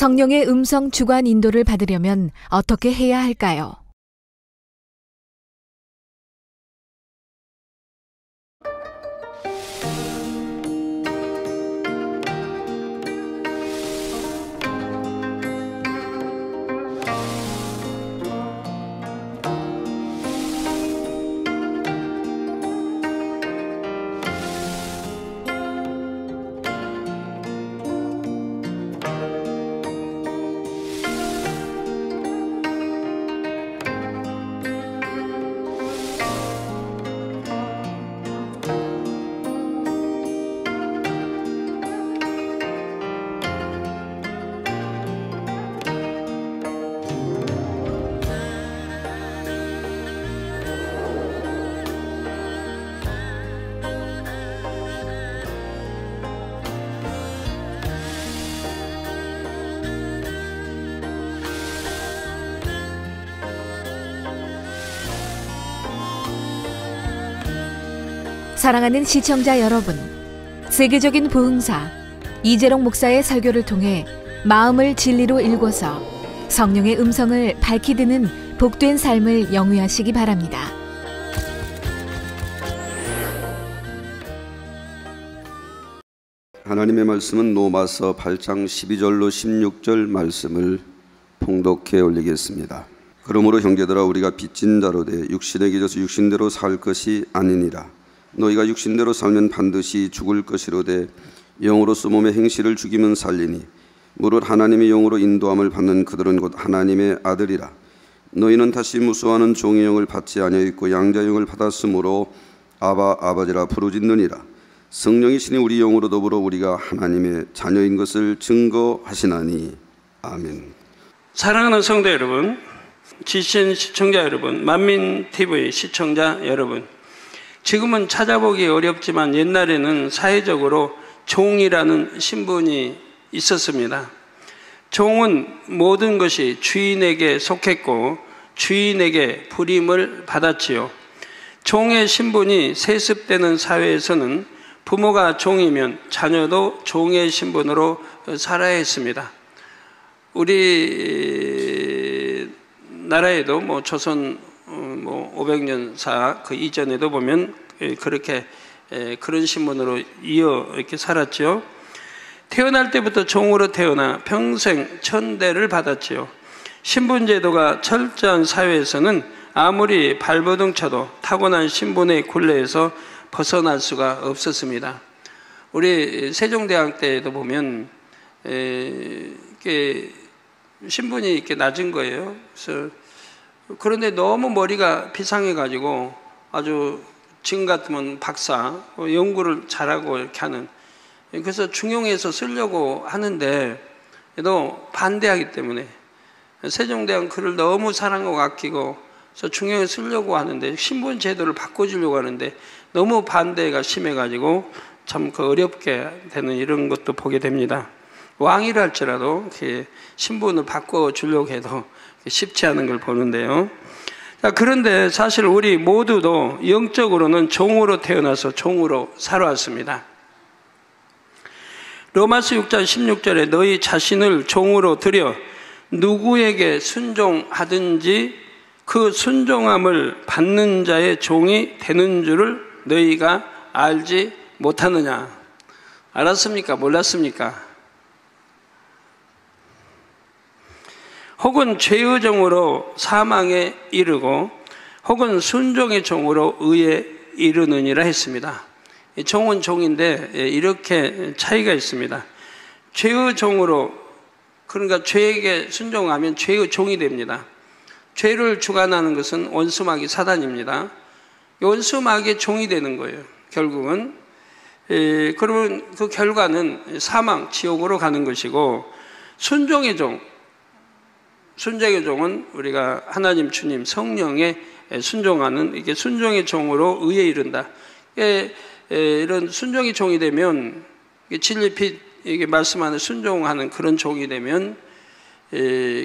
성령의 음성 주관 인도를 받으려면 어떻게 해야 할까요? 사랑하는 시청자 여러분, 세계적인 부흥사 이재롱 목사의 설교를 통해 마음을 진리로 일궈서 성령의 음성을 밝히 듣는 복된 삶을 영위하시기 바랍니다. 하나님의 말씀은 로마서 8장 12절로 16절 말씀을 봉독해 올리겠습니다. 그러므로 형제들아, 우리가 빚진 자로 돼 육신에 기져서 육신대로 살 것이 아니니라. 너희가 육신대로 살면 반드시 죽을 것이로되 영으로서 몸의 행실을 죽이면 살리니 무릇 하나님의 영으로 인도함을 받는 그들은 곧 하나님의 아들이라. 너희는 다시 무수하는 종의 영을 받지 아니하였고 양자의 영을 받았으므로 아바 아버지라 부르짖느니라. 성령이시니 우리 영으로 더불어 우리가 하나님의 자녀인 것을 증거하시나니. 아멘. 사랑하는 성도 여러분, 지신 시청자 여러분, 만민TV 시청자 여러분, 지금은 찾아보기 어렵지만 옛날에는 사회적으로 종이라는 신분이 있었습니다. 종은 모든 것이 주인에게 속했고 주인에게 부림을 받았지요. 종의 신분이 세습되는 사회에서는 부모가 종이면 자녀도 종의 신분으로 살아야 했습니다. 우리 나라에도 조선 500년사 그 이전에도 보면 그렇게 그런 신분으로 이렇게 살았죠. 태어날 때부터 종으로 태어나 평생 천대를 받았지요. 신분제도가 철저한 사회에서는 아무리 발버둥 쳐도 타고난 신분의 굴레에서 벗어날 수가 없었습니다. 우리 세종대왕 때도 보면 이렇게 신분이 이렇게 낮은 거예요. 그런데 너무 머리가 비상해가지고 아주 지금 같으면 박사, 연구를 잘하고 이렇게 하는, 그래서 중용해서 쓰려고 하는데 또 반대하기 때문에 세종대왕 그를 너무 사랑하고 아끼고 그래서 중용에 쓰려고 하는데 신분 제도를 바꿔주려고 하는데 너무 반대가 심해가지고 참 어렵게 되는 이런 것도 보게 됩니다. 왕이라 할지라도 신분을 바꿔주려고 해도 쉽지 않은 걸 보는데요. 그런데 사실 우리 모두도 영적으로는 종으로 태어나서 종으로 살아왔습니다. 로마서 6장 16절에 너희 자신을 종으로 들여 누구에게 순종하든지 그 순종함을 받는 자의 종이 되는 줄을 너희가 알지 못하느냐. 알았습니까? 몰랐습니까? 혹은 죄의 종으로 사망에 이르고 혹은 순종의 종으로 의에 이르느니라 했습니다. 종은 종인데 이렇게 차이가 있습니다. 죄의 종으로, 그러니까 죄에게 순종하면 죄의 종이 됩니다. 죄를 주관하는 것은 원수마귀 사단입니다. 원수마귀의 종이 되는 거예요. 결국은 그러면 그 결과는 사망, 지옥으로 가는 것이고, 순종의 종, 순종의 종은 우리가 하나님 주님 성령에 순종하는, 이게 순종의 종으로 의에 이른다. 이런 순종의 종이 되면 진리빛 이게 말씀하는 순종하는 그런 종이 되면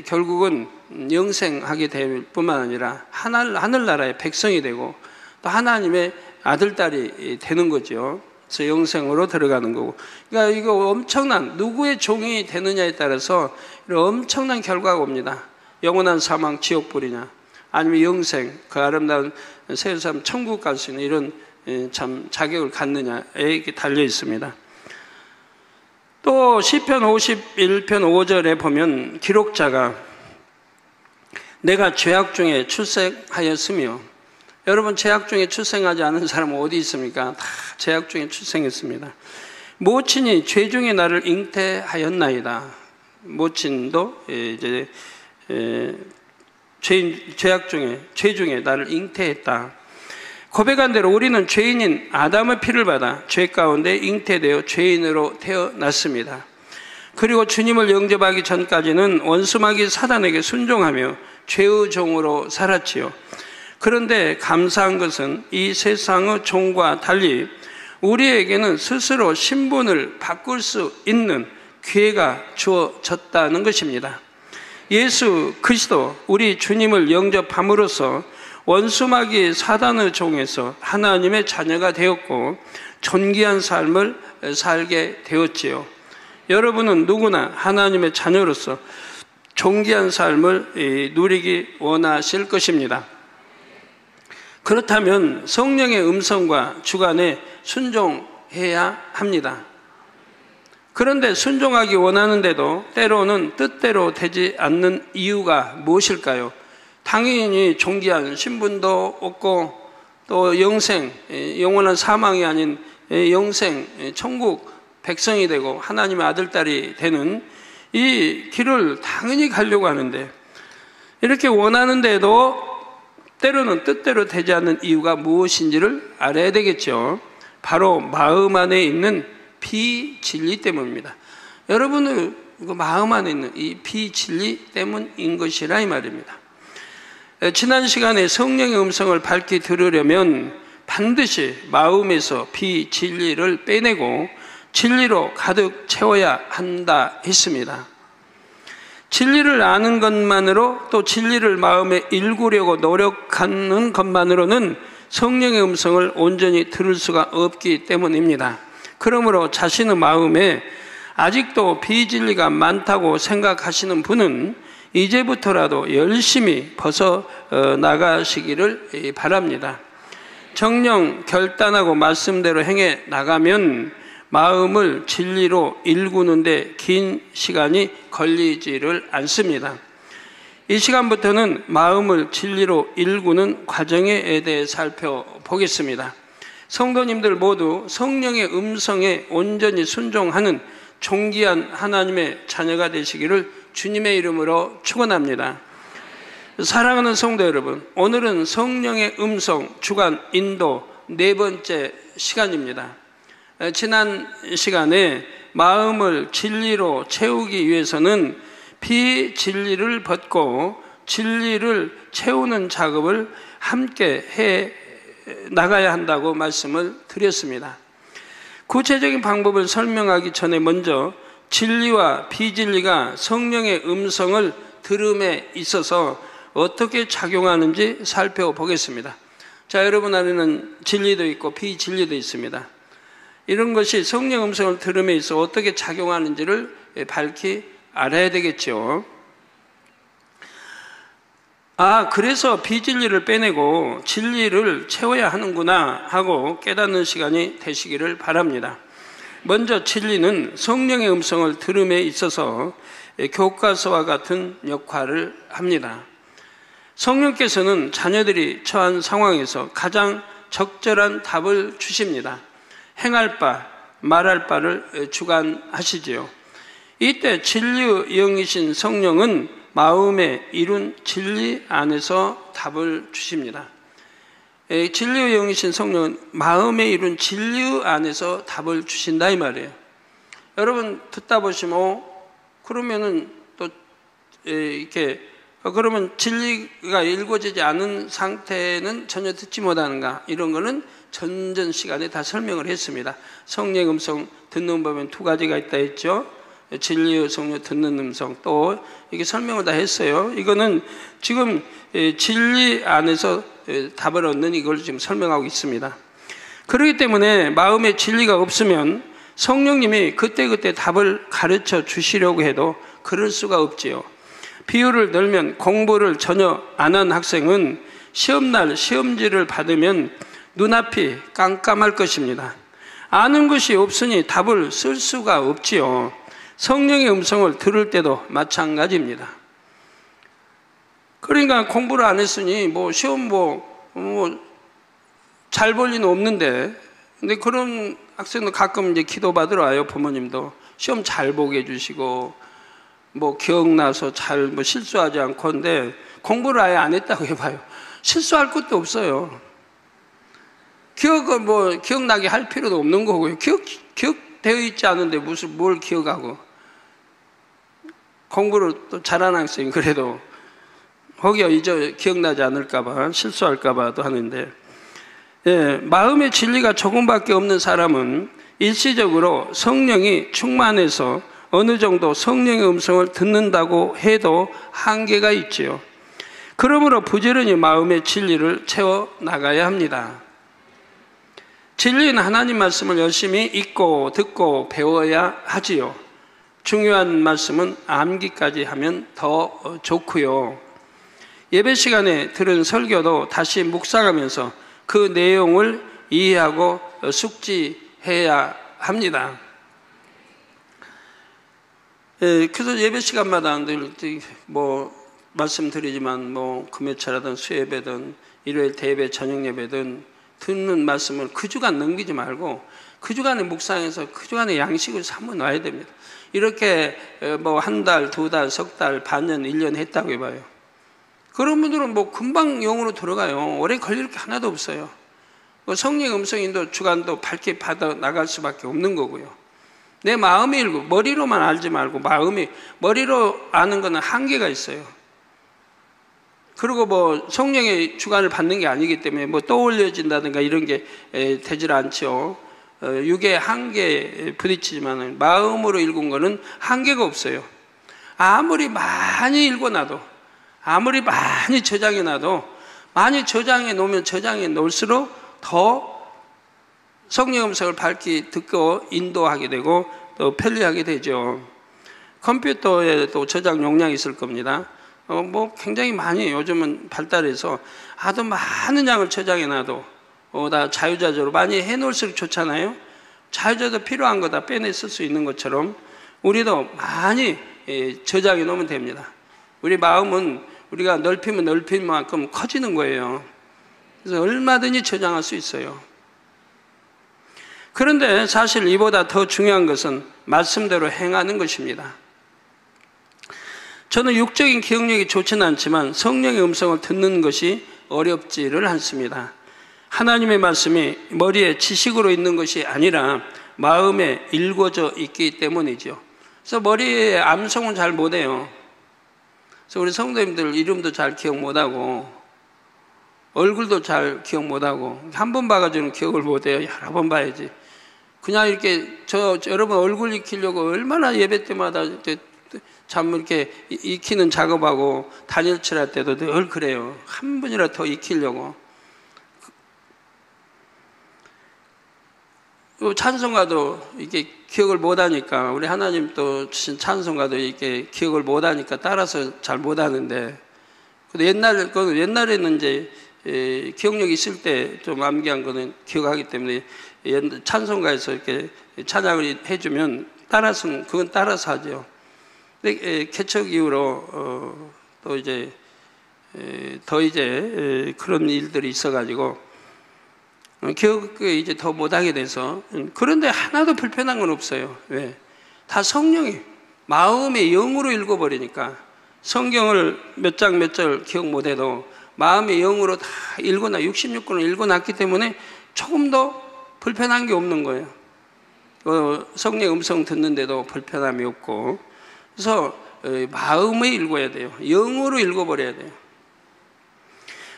결국은 영생하게 될 뿐만 아니라 하늘나라의 백성이 되고 또 하나님의 아들, 딸이 되는 거죠. 그래서 영생으로 들어가는 거고. 그러니까 이거 엄청난, 누구의 종이 되느냐에 따라서 이런 엄청난 결과가 옵니다. 영원한 사망, 지옥불이냐, 아니면 영생, 그 아름다운 새 삶, 천국 갈 수 있는 이런 참 자격을 갖느냐에 이렇게 달려 있습니다. 또 시편 51편 5절에 보면 기록자가 내가 죄악 중에 출생하였으며, 여러분 죄악 중에 출생하지 않은 사람은 어디 있습니까? 다 죄악 중에 출생했습니다. 모친이 죄 중에 나를 잉태하였나이다. 모친도 이제 죄악 중에, 죄 중에 나를 잉태했다. 고백한 대로 우리는 죄인인 아담의 피를 받아 죄 가운데 잉태되어 죄인으로 태어났습니다. 그리고 주님을 영접하기 전까지는 원수마귀 사단에게 순종하며 죄의 종으로 살았지요. 그런데 감사한 것은 이 세상의 종과 달리 우리에게는 스스로 신분을 바꿀 수 있는 기회가 주어졌다는 것입니다. 예수 그리스도 우리 주님을 영접함으로써 원수마귀 사단의 종에서 하나님의 자녀가 되었고 존귀한 삶을 살게 되었지요. 여러분은 누구나 하나님의 자녀로서 존귀한 삶을 누리기 원하실 것입니다. 그렇다면 성령의 음성과 주관에 순종해야 합니다. 그런데 순종하기 원하는데도 때로는 뜻대로 되지 않는 이유가 무엇일까요? 당연히 존귀한 신분도 없고 또 영생, 영원한 사망이 아닌 영생, 천국 백성이 되고 하나님의 아들딸이 되는 이 길을 당연히 가려고 하는데, 이렇게 원하는데도 때로는 뜻대로 되지 않는 이유가 무엇인지를 알아야 되겠죠. 바로 마음 안에 있는 비진리 때문입니다. 여러분의 마음 안에 있는 이 비진리 때문인 것이라 이 말입니다. 지난 시간에 성령의 음성을 밝히 들으려면 반드시 마음에서 비진리를 빼내고 진리로 가득 채워야 한다 했습니다. 진리를 아는 것만으로, 또 진리를 마음에 일구려고 노력하는 것만으로는 성령의 음성을 온전히 들을 수가 없기 때문입니다. 그러므로 자신의 마음에 아직도 비진리가 많다고 생각하시는 분은 이제부터라도 열심히 벗어나가시기를 바랍니다. 정녕 결단하고 말씀대로 행해 나가면 마음을 진리로 일구는데 긴 시간이 걸리지를 않습니다. 이 시간부터는 마음을 진리로 일구는 과정에 대해 살펴보겠습니다. 성도님들 모두 성령의 음성에 온전히 순종하는 존귀한 하나님의 자녀가 되시기를 주님의 이름으로 축원합니다. 사랑하는 성도 여러분, 오늘은 성령의 음성 주간 인도 네 번째 시간입니다. 지난 시간에 마음을 진리로 채우기 위해서는 비진리를 벗고 진리를 채우는 작업을 함께 해 나가야 한다고 말씀을 드렸습니다. 구체적인 방법을 설명하기 전에 먼저 진리와 비진리가 성령의 음성을 들음에 있어서 어떻게 작용하는지 살펴보겠습니다. 자, 여러분 안에는 진리도 있고 비진리도 있습니다. 이런 것이 성령 음성을 들음에 있어 어떻게 작용하는지를 밝히 알아야 되겠죠. 그래서 비진리를 빼내고 진리를 채워야 하는구나 하고 깨닫는 시간이 되시기를 바랍니다. 먼저 진리는 성령의 음성을 들음에 있어서 교과서와 같은 역할을 합니다. 성령께서는 자녀들이 처한 상황에서 가장 적절한 답을 주십니다. 행할 바, 말할 바를 주관하시지요. 이때 진리의 영이신 성령은 마음에 이룬 진리 안에서 답을 주십니다. 진리의 영이신 성령은 마음에 이룬 진리 안에서 답을 주신다 이 말이에요. 여러분 듣다 보시면 그러면은 또 이렇게 그러면 진리가 읽어지지 않은 상태는 전혀 듣지 못하는가, 이런 거는 전전 시간에 다 설명을 했습니다. 성령의 음성 듣는 법엔 두 가지가 있다 했죠. 진리의 성령 듣는 음성, 또 이게 설명을 다 했어요. 이거는 지금 진리 안에서 답을 얻는 이걸 지금 설명하고 있습니다. 그렇기 때문에 마음에 진리가 없으면 성령님이 그때그때 답을 가르쳐 주시려고 해도 그럴 수가 없지요. 비유를 들면 공부를 전혀 안 한 학생은 시험날 시험지를 받으면 눈앞이 깜깜할 것입니다. 아는 것이 없으니 답을 쓸 수가 없지요. 성령의 음성을 들을 때도 마찬가지입니다. 그러니까 공부를 안 했으니 시험 잘 볼 리는 없는데, 근데 그런 학생도 가끔 이제 기도 받으러 와요. 부모님도 시험 잘 보게 해주시고 기억나서 잘 실수하지 않고. 근데 공부를 아예 안 했다고 해봐요. 실수할 것도 없어요. 기억나게 할 필요도 없는 거고요. 기억되어 있지 않은데 뭘 기억하고. 공부를 또 잘하는 학생이 그래도 혹여 기억나지 않을까봐, 실수할까봐도 하는데, 마음의 진리가 조금밖에 없는 사람은 일시적으로 성령이 충만해서 어느 정도 성령의 음성을 듣는다고 해도 한계가 있지요. 그러므로 부지런히 마음의 진리를 채워나가야 합니다. 진리는 하나님 말씀을 열심히 읽고 듣고 배워야 하지요. 중요한 말씀은 암기까지 하면 더 좋고요. 예배 시간에 들은 설교도 다시 묵상하면서 그 내용을 이해하고 숙지해야 합니다. 그래서 예배 시간마다 늘 말씀드리지만 금요차라든 수예배든 일요일 대예배 저녁 예배든 듣는 말씀을 그 주간 넘기지 말고 그 주간에 묵상해서 그 주간에 양식을 삼아 놔야 됩니다. 이렇게 한 달, 두 달, 석 달, 반년, 1년 했다고 해봐요. 그런 분들은 금방 영으로 들어가요. 오래 걸릴 게 하나도 없어요. 성령 음성인도 주간도 밝게 받아 나갈 수밖에 없는 거고요. 내 마음이 일고 머리로만 알지 말고 머리로 아는 거는 한계가 있어요. 그리고 성령의 주관을 받는 게 아니기 때문에 떠올려진다든가 이런 게 되질 않죠. 육의 한계에 부딪히지만 마음으로 읽은 거는 한계가 없어요. 아무리 많이 읽어놔도, 아무리 많이 저장해놔도, 많이 저장해 놓으면 저장해 놓을수록 더 성령 음성을 밝히 듣고 인도하게 되고 또 편리하게 되죠. 컴퓨터에 또 저장 용량이 있을 겁니다. 굉장히 많이 요즘은 발달해서 아주 많은 양을 저장해놔도 다 자유자재로 많이 해놓을수록 좋잖아요. 자유자재 필요한 거 다 빼내 쓸 수 있는 것처럼 우리도 많이 저장해 놓으면 됩니다. 우리 마음은 우리가 넓히면 넓힌 만큼 커지는 거예요. 그래서 얼마든지 저장할 수 있어요. 그런데 사실 이보다 더 중요한 것은 말씀대로 행하는 것입니다. 저는 육적인 기억력이 좋지는 않지만 성령의 음성을 듣는 것이 어렵지를 않습니다. 하나님의 말씀이 머리에 지식으로 있는 것이 아니라 마음에 일궈져 있기 때문이죠. 그래서 머리에 암송은 잘 못해요. 그래서 우리 성도님들 이름도 잘 기억 못하고 얼굴도 잘 기억 못하고 한 번 봐가지고는 기억을 못해요. 여러 번 봐야지. 그냥 이렇게 여러분 얼굴 익히려고 얼마나 예배 때마다 참 이렇게 익히는 작업하고 단일칠 할 때도 늘 그래요. 한 분이라도 더 익히려고. 찬송가도 이렇게 기억을 못하니까 우리 하나님 또 주신 찬송가도 이렇게 기억을 못하니까 따라서 잘 못하는데, 옛날에는 이제 기억력이 있을 때 좀 암기한 거는 기억하기 때문에 찬송가에서 이렇게 찬양을 해주면 그건 따라서 하죠. 근데 개척 이후로 또 이제 그런 일들이 있어가지고 기억이 이제 더 못하게 돼서. 그런데 하나도 불편한 건 없어요. 왜? 다 성령이 마음의 영으로 읽어버리니까 성경을 몇 장 몇 절 기억 못해도 마음의 영으로 다 66권을 읽어놨기 때문에 조금 더 불편한 게 없는 거예요. 성령 음성 듣는데도 불편함이 없고. 그래서 마음에 읽어야 돼요. 영으로 읽어버려야 돼요.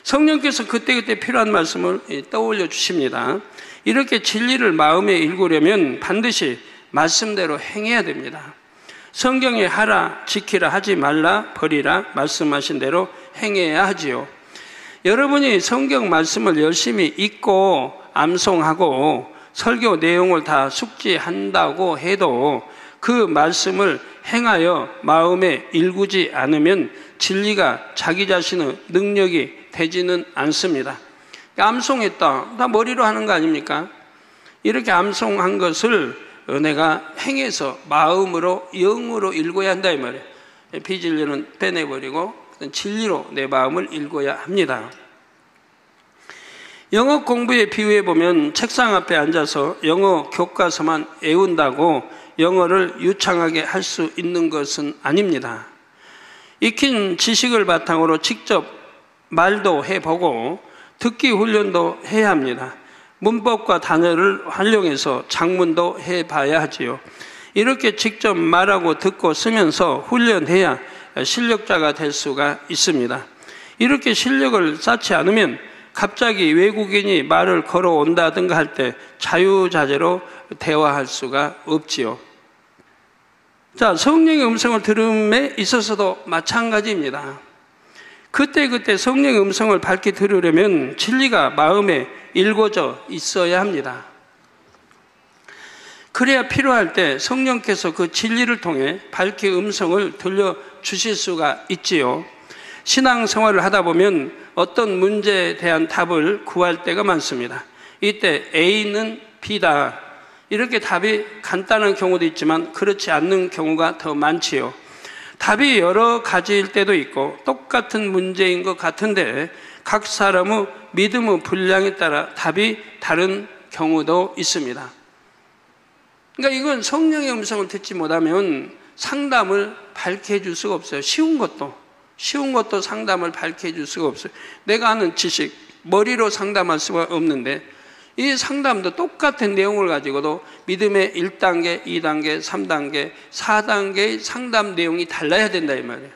성령께서 그때그때 필요한 말씀을 떠올려 주십니다. 이렇게 진리를 마음에 읽으려면 반드시 말씀대로 행해야 됩니다. 성경에 하라, 지키라, 하지 말라, 버리라 말씀하신 대로 행해야 하지요. 여러분이 성경 말씀을 열심히 읽고 암송하고 설교 내용을 다 숙지한다고 해도 그 말씀을 행하여 마음에 일구지 않으면 진리가 자기 자신의 능력이 되지는 않습니다. 암송했다. 다 머리로 하는 거 아닙니까? 이렇게 암송한 것을 내가 행해서 마음으로 영으로 읽어야 한다 이 말이에요. 비진리는 빼내버리고 진리로 내 마음을 읽어야 합니다. 영어 공부에 비유해 보면 책상 앞에 앉아서 영어 교과서만 외운다고 영어를 유창하게 할 수 있는 것은 아닙니다. 익힌 지식을 바탕으로 직접 말도 해보고 듣기 훈련도 해야 합니다. 문법과 단어를 활용해서 작문도 해봐야 하지요. 이렇게 직접 말하고 듣고 쓰면서 훈련해야 실력자가 될 수가 있습니다. 이렇게 실력을 쌓지 않으면 갑자기 외국인이 말을 걸어온다든가 할 때 자유자재로 대화할 수가 없지요. 자, 성령의 음성을 들음에 있어서도 마찬가지입니다. 그때 성령의 음성을 밝게 들으려면 진리가 마음에 일궈져 있어야 합니다. 그래야 필요할 때 성령께서 그 진리를 통해 밝게 음성을 들려주실 수가 있지요. 신앙생활을 하다 보면 어떤 문제에 대한 답을 구할 때가 많습니다. 이때 A는 B다. 이렇게 답이 간단한 경우도 있지만 그렇지 않는 경우가 더 많지요. 답이 여러 가지일 때도 있고 똑같은 문제인 것 같은데 각 사람의 믿음의 분량에 따라 답이 다른 경우도 있습니다. 그러니까 이건 성령의 음성을 듣지 못하면 상담을 밝게 해줄 수가 없어요. 쉬운 것도 상담을 밝게 해줄 수가 없어요. 내가 아는 지식, 머리로 상담할 수가 없는데 이 상담도 똑같은 내용을 가지고도 믿음의 1단계, 2단계, 3단계, 4단계의 상담 내용이 달라야 된다 이 말이에요.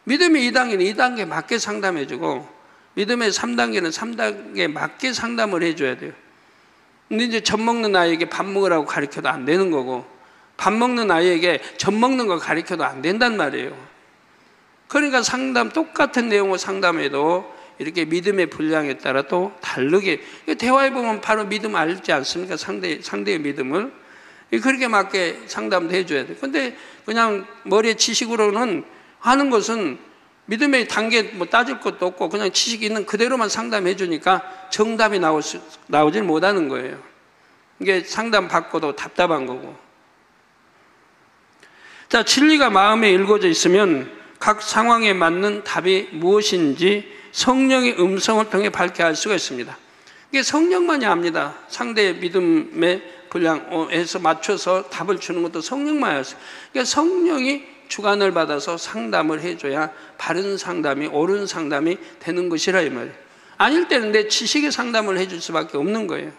믿음의 2단계는 2단계 맞게 상담해주고 믿음의 3단계는 3단계에 맞게 상담을 해줘야 돼요. 근데 이제 젖 먹는 아이에게 밥 먹으라고 가르쳐도 안 되는 거고 밥 먹는 아이에게 젖 먹는 거 가르쳐도 안 된단 말이에요. 그러니까 똑같은 내용을 상담해도 이렇게 믿음의 분량에 따라 또 다르게 대화해 보면 바로 믿음 알지 않습니까? 상대의 믿음을 그렇게 맞게 상담도 해줘야 돼요. 근데 그냥 머리에 지식으로는 하는 것은 믿음의 단계 뭐 따질 것도 없고 그냥 지식 있는 그대로만 상담해 주니까 정답이 나오질 못하는 거예요. 이게 상담 받고도 답답한 거고. 자, 진리가 마음에 일궈져 있으면 각 상황에 맞는 답이 무엇인지 성령의 음성을 통해 밝게 알 수가 있습니다. 이게 성령만이 압니다. 상대의 믿음의 분량에서 맞춰서 답을 주는 것도 성령만이 알수. 그러니까 성령이 주관을 받아서 상담을 해줘야 바른 상담이, 옳은 상담이 되는 것이라 이 말이에요. 아닐 때는 내 지식의 상담을 해줄 수밖에 없는 거예요.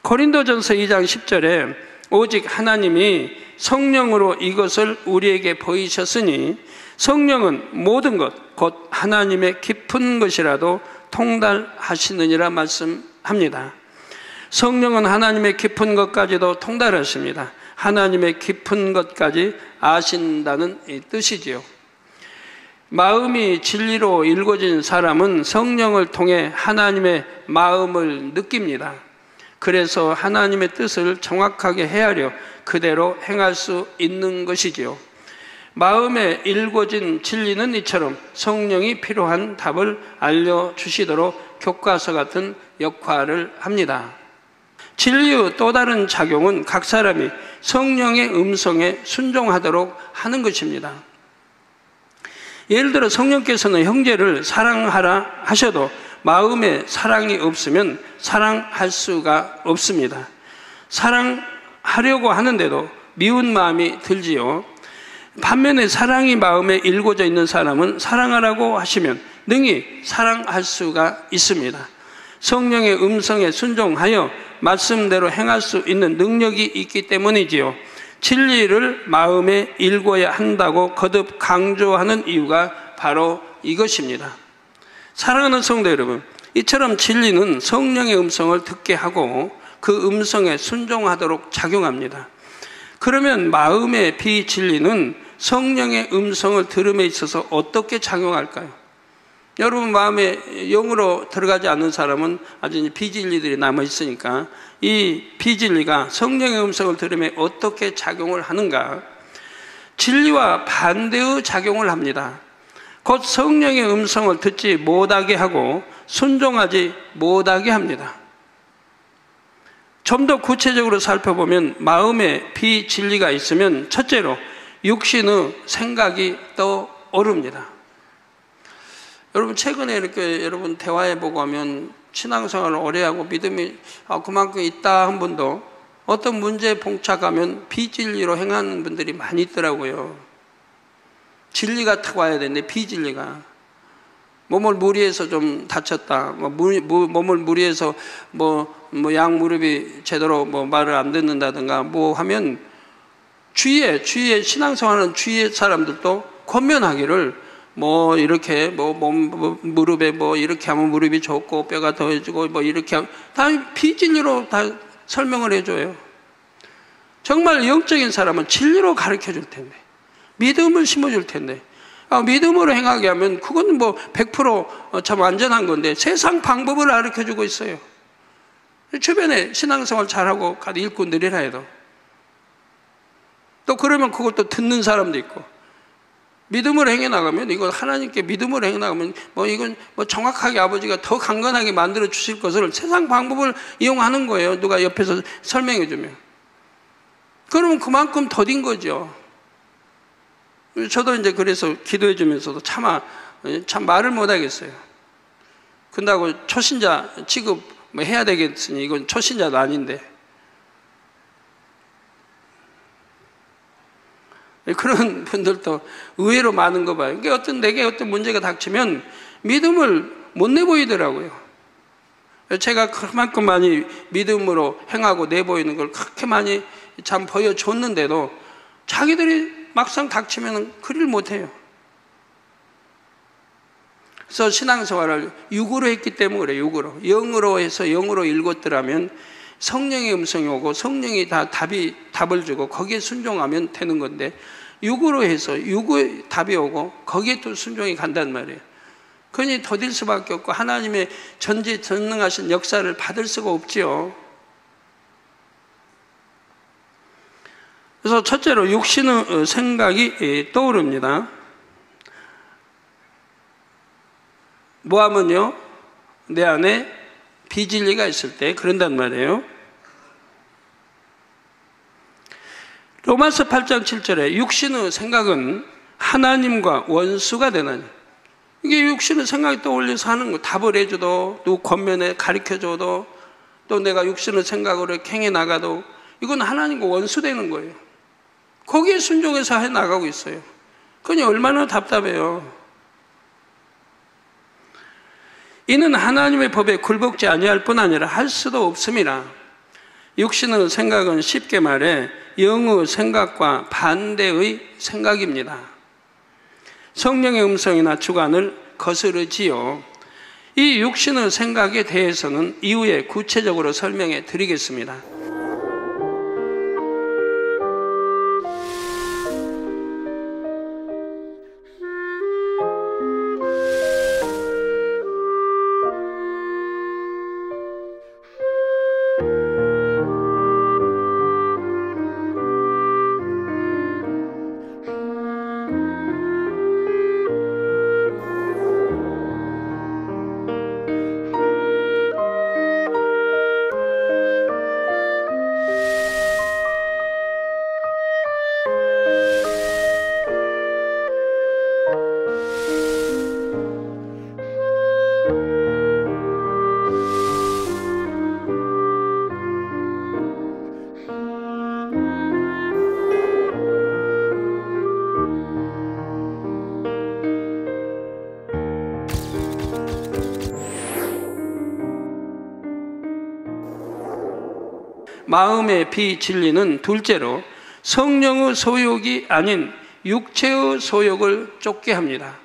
고린도전서 2장 10절에 오직 하나님이 성령으로 이것을 우리에게 보이셨으니 성령은 모든 것, 곧 하나님의 깊은 것이라도 통달하시느니라 말씀합니다. 성령은 하나님의 깊은 것까지도 통달하십니다. 하나님의 깊은 것까지 아신다는 뜻이지요. 마음이 진리로 일궈진 사람은 성령을 통해 하나님의 마음을 느낍니다. 그래서 하나님의 뜻을 정확하게 헤아려 그대로 행할 수 있는 것이지요. 마음에 일궈진 진리는 이처럼 성령이 필요한 답을 알려주시도록 교과서 같은 역할을 합니다. 진리의 또 다른 작용은 각 사람이 성령의 음성에 순종하도록 하는 것입니다. 예를 들어 성령께서는 형제를 사랑하라 하셔도 마음에 사랑이 없으면 사랑할 수가 없습니다. 사랑하려고 하는데도 미운 마음이 들지요. 반면에 사랑이 마음에 일궈져 있는 사람은 사랑하라고 하시면 능히 사랑할 수가 있습니다. 성령의 음성에 순종하여 말씀대로 행할 수 있는 능력이 있기 때문이지요. 진리를 마음에 일궈야 한다고 거듭 강조하는 이유가 바로 이것입니다. 사랑하는 성도 여러분, 이처럼 진리는 성령의 음성을 듣게 하고 그 음성에 순종하도록 작용합니다. 그러면 마음의 비진리는 성령의 음성을 들음에 있어서 어떻게 작용할까요? 여러분 마음에 영으로 들어가지 않는 사람은 아주 비진리들이 남아있으니까 이 비진리가 성령의 음성을 들으면 어떻게 작용을 하는가? 진리와 반대의 작용을 합니다. 곧 성령의 음성을 듣지 못하게 하고 순종하지 못하게 합니다. 좀 더 구체적으로 살펴보면 마음에 비진리가 있으면 첫째로 육신의 생각이 떠오릅니다. 여러분 최근에 이렇게 여러분 대화해보고 하면 신앙생활을 오래 하고 믿음이 그만큼 있다 한 분도 어떤 문제에 봉착하면 비진리로 행하는 분들이 많이 있더라고요. 진리가 탁 와야 되는데 비진리가 몸을 무리해서 좀 다쳤다, 몸을 무리해서 양 무릎이 제대로 말을 안 듣는다든가 하면 주위에 신앙생활하는 주위의 사람들도 권면하기를 이렇게 무릎에 이렇게 하면 무릎이 좋고 뼈가 더해지고 이렇게 하면 다 비진리로 다 설명을 해줘요. 정말 영적인 사람은 진리로 가르쳐 줄 텐데, 믿음을 심어줄 텐데, 믿음으로 행하게 하면 그건 100% 참 안전한 건데 세상 방법을 가르쳐 주고 있어요. 주변에 신앙생활 잘하고 일꾼 늘이라 해도 또 그러면 그것도 듣는 사람도 있고, 믿음으로 행해 나가면 이건 하나님께 믿음으로 행해 나가면 이건 정확하게 아버지가 더 강건하게 만들어 주실 것을 세상 방법을 이용하는 거예요. 누가 옆에서 설명해 주면. 그러면 그만큼 더딘 거죠. 저도 이제 그래서 기도해 주면서도 참 말을 못 하겠어요. 근다고 초신자 취급 해야 되겠으니 이건 초신자도 아닌데. 그런 분들도 의외로 많은 거 봐요. 내게 어떤 문제가 닥치면 믿음을 못 내보이더라고요. 제가 그만큼 많이 믿음으로 행하고 내보이는 걸 그렇게 많이 참 보여줬는데도 자기들이 막상 닥치면 그리를 못해요. 그래서 신앙생활을 육으로 했기 때문에 그래요. 육으로. 영으로 해서 영으로 읽었더라면 성령의 음성이 오고 성령이 다 답을 주고 거기에 순종하면 되는 건데, 육으로 해서 육의 답이 오고 거기에 또 순종이 간단 말이에요. 그러니 더딜 수밖에 없고 하나님의 전지전능하신 역사를 받을 수가 없지요. 그래서 첫째로 육신의 생각이 떠오릅니다. 뭐하면요? 내 안에 비진리가 있을 때 그런단 말이에요. 로마서 8장 7절에 육신의 생각은 하나님과 원수가 되나니, 이게 육신의 생각이 떠올려서 하는 거, 답을 해줘도 누구 권면에 가르쳐줘도 또 내가 육신의 생각으로 행해 나가도 이건 하나님과 원수 되는 거예요. 거기에 순종해서 해 나가고 있어요. 그니 얼마나 답답해요. 이는 하나님의 법에 굴복지 아니할 뿐 아니라 할 수도 없습니다. 육신의 생각은 쉽게 말해 영의 생각과 반대의 생각입니다. 성령의 음성이나 주관을 거스르지요. 이 육신의 생각에 대해서는 이후에 구체적으로 설명해 드리겠습니다. 마음의 비진리는 둘째로 성령의 소욕이 아닌 육체의 소욕을 쫓게 합니다.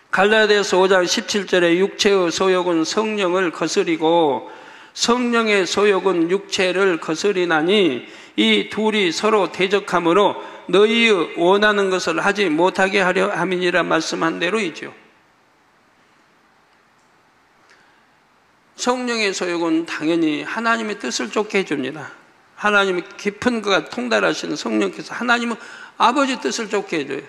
갈라디아서 5장 17절에 육체의 소욕은 성령을 거스리고 성령의 소욕은 육체를 거스리나니 이 둘이 서로 대적하므로 너희의 원하는 것을 하지 못하게 하려 함이니라 말씀한 대로이죠. 성령의 소욕은 당연히 하나님의 뜻을 쫓게 해줍니다. 하나님의 깊은 것과 통달하시는 성령께서 하나님은 아버지 뜻을 쫓게 해줘요.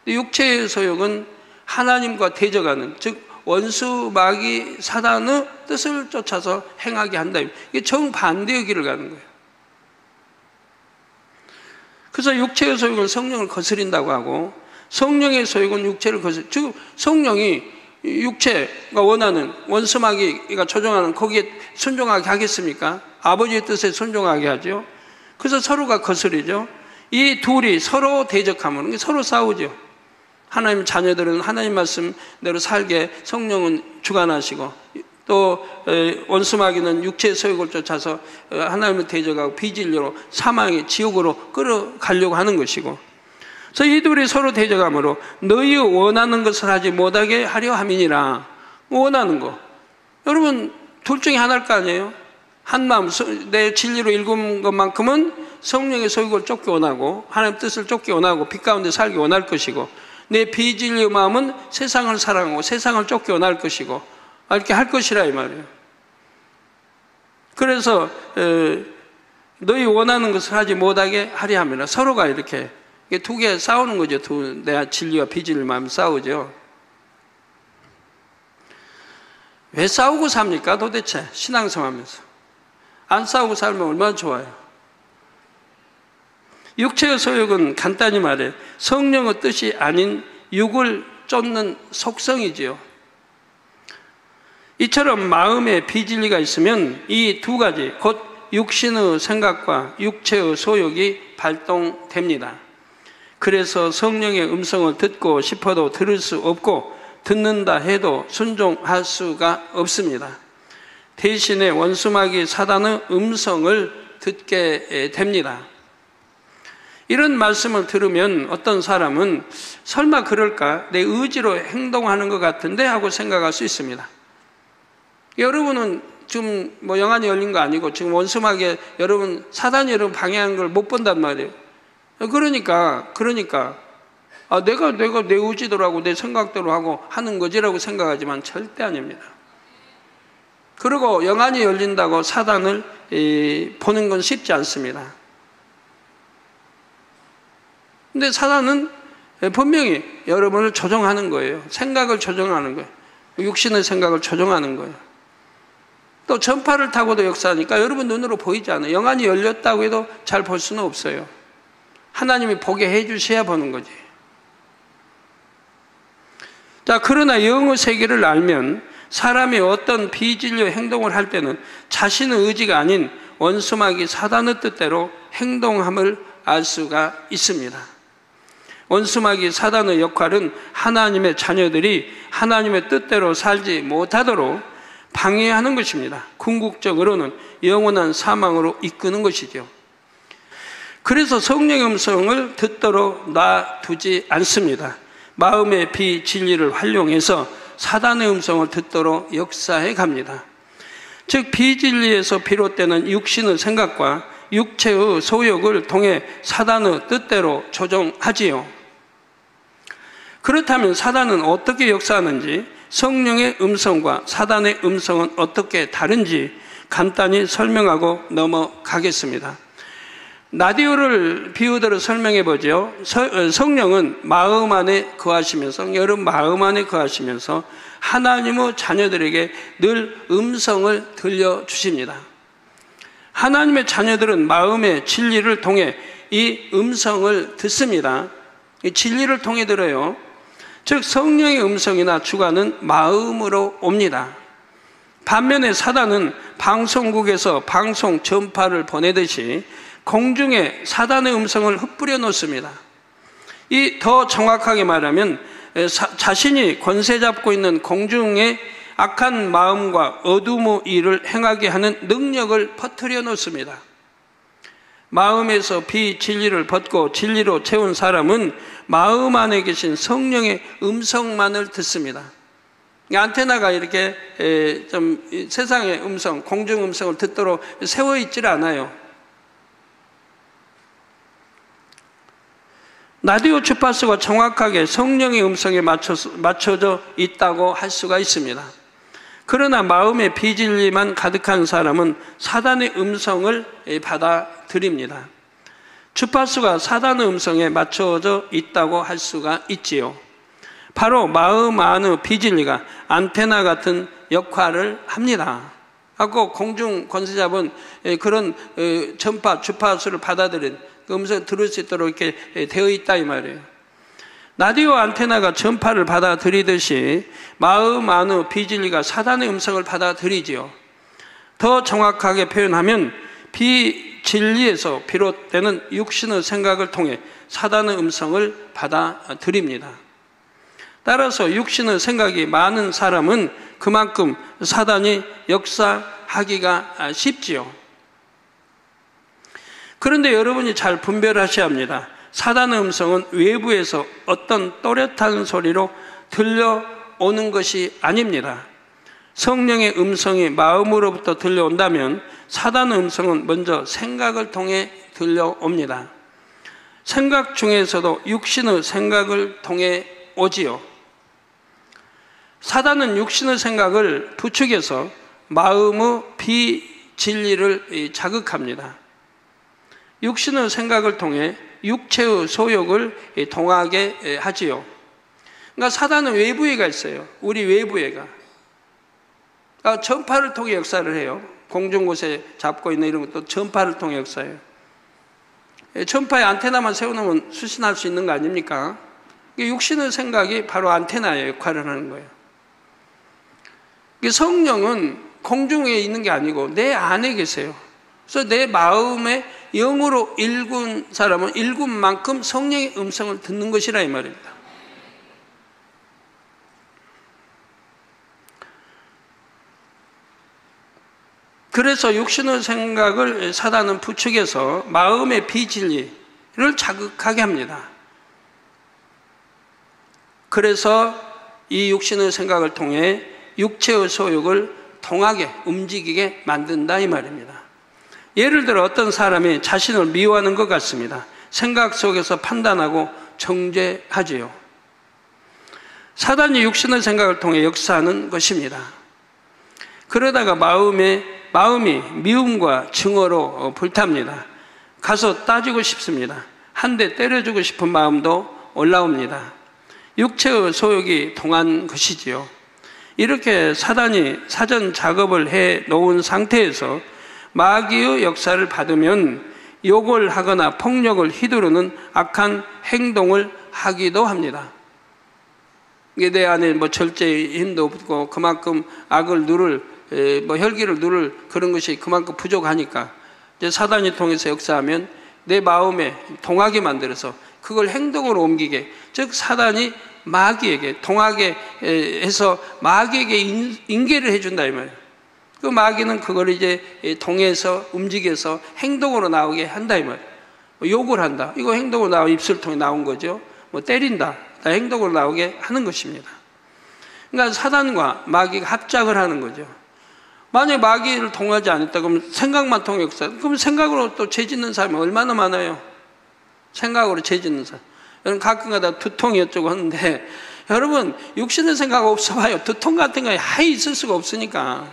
육체의 소욕은 하나님과 대적하는, 즉 원수 마귀 사단의 뜻을 쫓아서 행하게 한다. 이게 정반대의 길을 가는 거예요. 그래서 육체의 소욕은 성령을 거스린다고 하고, 성령의 소욕은 육체를 거스린, 즉 성령이 육체가 원하는 원수 마귀가 조종하는 거기에 순종하게 하겠습니까? 아버지의 뜻에 순종하게 하죠. 그래서 서로가 거스리죠. 이 둘이 서로 대적하면 서로 싸우죠. 하나님 자녀들은 하나님 말씀대로 살게 성령은 주관하시고, 또 원수 마귀는 육체의 소욕을 쫓아서 하나님을 대적하고 비진리로 사망의 지옥으로 끌어가려고 하는 것이고, 그래서 이 둘이 서로 대적함으로 너희 원하는 것을 하지 못하게 하려 함이니라. 원하는 거, 여러분 둘 중에 하나일 거 아니에요? 한 마음, 내 진리로 읽은 것만큼은 성령의 소욕을 쫓기 원하고 하나님 뜻을 쫓기 원하고 빛 가운데 살기 원할 것이고, 내 비진리의 마음은 세상을 사랑하고 세상을 쫓기 원할 것이고, 이렇게 할 것이라 이 말이에요. 그래서 너희 원하는 것을 하지 못하게 하려 함이라. 서로가 이렇게 두 개 싸우는 거죠. 내 진리와 비진리 마음이 싸우죠. 왜 싸우고 삽니까 도대체? 신앙생활하면서 안 싸우고 살면 얼마나 좋아요. 육체의 소욕은 간단히 말해 성령의 뜻이 아닌 육을 쫓는 속성이지요. 이처럼 마음에 비진리가 있으면 이 두 가지, 곧 육신의 생각과 육체의 소욕이 발동됩니다. 그래서 성령의 음성을 듣고 싶어도 들을 수 없고 듣는다 해도 순종할 수가 없습니다. 대신에 원수마귀 사단의 음성을 듣게 됩니다. 이런 말씀을 들으면 어떤 사람은 설마 그럴까? 내 의지로 행동하는 것 같은데 하고 생각할 수 있습니다. 여러분은 지금 뭐 영안이 열린 거 아니고 지금 원수마귀 여러분 사단이 여러분 방해하는 걸 못 본단 말이에요. 그러니까 내가 내 의지대로 하고 내 생각대로 하고 하는 거지라고 생각하지만 절대 아닙니다. 그리고 영안이 열린다고 사단을 보는 건 쉽지 않습니다. 근데 사단은 분명히 여러분을 조종하는 거예요. 생각을 조종하는 거예요. 육신의 생각을 조종하는 거예요. 또 전파를 타고도 역사하니까 여러분 눈으로 보이지 않아요. 영안이 열렸다고 해도 잘 볼 수는 없어요. 하나님이 보게 해주셔야 보는 거지. 자, 그러나 영의 세계를 알면 사람이 어떤 비진리의 행동을 할 때는 자신의 의지가 아닌 원수마귀 사단의 뜻대로 행동함을 알 수가 있습니다. 원수마귀 사단의 역할은 하나님의 자녀들이 하나님의 뜻대로 살지 못하도록 방해하는 것입니다. 궁극적으로는 영원한 사망으로 이끄는 것이죠. 그래서 성령의 음성을 듣도록 놔두지 않습니다. 마음의 비진리를 활용해서 사단의 음성을 듣도록 역사해 갑니다. 즉 비진리에서 비롯되는 육신의 생각과 육체의 소욕을 통해 사단의 뜻대로 조종하지요. 그렇다면 사단은 어떻게 역사하는지, 성령의 음성과 사단의 음성은 어떻게 다른지 간단히 설명하고 넘어가겠습니다. 라디오를 비유대로 설명해 보죠. 성령은 마음 안에 거하시면서, 여러분 마음 안에 거하시면서 하나님의 자녀들에게 늘 음성을 들려주십니다. 하나님의 자녀들은 마음의 진리를 통해 이 음성을 듣습니다. 이 진리를 통해 들어요. 즉 성령의 음성이나 주관은 마음으로 옵니다. 반면에 사단은 방송국에서 방송 전파를 보내듯이 공중에 사단의 음성을 흩뿌려 놓습니다. 이 더 정확하게 말하면 자신이 권세 잡고 있는 공중에 악한 마음과 어둠의 일을 행하게 하는 능력을 퍼뜨려 놓습니다. 마음에서 비진리를 벗고 진리로 채운 사람은 마음 안에 계신 성령의 음성만을 듣습니다. 안테나가 이렇게 좀 세상의 음성, 공중 음성을 듣도록 세워 있질 않아요. 라디오 주파수가 정확하게 성령의 음성에 맞춰져 있다고 할 수가 있습니다. 그러나 마음의 비진리만 가득한 사람은 사단의 음성을 받아들입니다. 주파수가 사단의 음성에 맞춰져 있다고 할 수가 있지요. 바로 마음 안의 비진리가 안테나 같은 역할을 합니다. 아까 공중 권세잡은 그런 전파, 주파수를 받아들인 그 음성을 들을 수 있도록 이렇게 되어 있다 이 말이에요. 라디오 안테나가 전파를 받아들이듯이 마음 안의 비진리가 사단의 음성을 받아들이지요. 더 정확하게 표현하면 비진리에서 비롯되는 육신의 생각을 통해 사단의 음성을 받아들입니다. 따라서 육신의 생각이 많은 사람은 그만큼 사단이 역사하기가 쉽지요. 그런데 여러분이 잘 분별하셔야 합니다. 사단의 음성은 외부에서 어떤 또렷한 소리로 들려오는 것이 아닙니다. 성령의 음성이 마음으로부터 들려온다면 사단의 음성은 먼저 생각을 통해 들려옵니다. 생각 중에서도 육신의 생각을 통해 오지요. 사단은 육신의 생각을 부추겨서 마음의 비진리를 자극합니다. 육신의 생각을 통해 육체의 소욕을 동하게 하지요. 그러니까 사단은 외부애가 있어요. 우리 외부애가. 전파를 통해 역사를 해요. 공중곳에 잡고 있는 이런 것도 전파를 통해 역사해요. 전파에 안테나만 세워놓으면 수신할 수 있는 거 아닙니까? 육신의 생각이 바로 안테나의 역할을 하는 거예요. 성령은 공중에 있는 게 아니고 내 안에 계세요. 그래서 내 마음에 영으로 일군 사람은 일군 만큼 성령의 음성을 듣는 것이라 이 말입니다. 그래서 육신의 생각을 사단은 부추겨서 마음의 비진리를 자극하게 합니다. 그래서 이 육신의 생각을 통해 육체의 소욕을 동하게 움직이게 만든다 이 말입니다. 예를 들어 어떤 사람이 자신을 미워하는 것 같습니다. 생각 속에서 판단하고 정죄하지요. 사단이 육신의 생각을 통해 역사하는 것입니다. 그러다가 마음이 미움과 증오로 불탑니다. 가서 따지고 싶습니다. 한 대 때려주고 싶은 마음도 올라옵니다. 육체의 소욕이 동한 것이지요. 이렇게 사단이 사전 작업을 해 놓은 상태에서 마귀의 역사를 받으면 욕을 하거나 폭력을 휘두르는 악한 행동을 하기도 합니다. 이게 내 안에 절제의 힘도 없고 그만큼 악을 누를 혈기를 누를 그런 것이 그만큼 부족하니까 이제 사단이 통해서 역사하면 내 마음에 동하게 만들어서 그걸 행동으로 옮기게, 즉 사단이 마귀에게 동하게 해서 마귀에게 인계를 해준다 이 말이에요. 그 마귀는 그걸 이제 통해서 움직여서 행동으로 나오게 한다 이 말이에요. 욕을 한다, 이거 행동으로 나와 입술 통해 나온 거죠. 때린다, 다 행동으로 나오게 하는 것입니다. 그러니까 사단과 마귀가 합작을 하는 거죠. 만약에 마귀를 통하지 않았다 그러면 생각만 통해 역사, 그럼 생각으로 또 죄 짓는 사람이 얼마나 많아요. 생각으로 죄 짓는 사람. 여러분 가끔가다 두통이 어쩌고 하는데 여러분 육신의 생각 없어봐요. 두통 같은 거 아예 있을 수가 없으니까.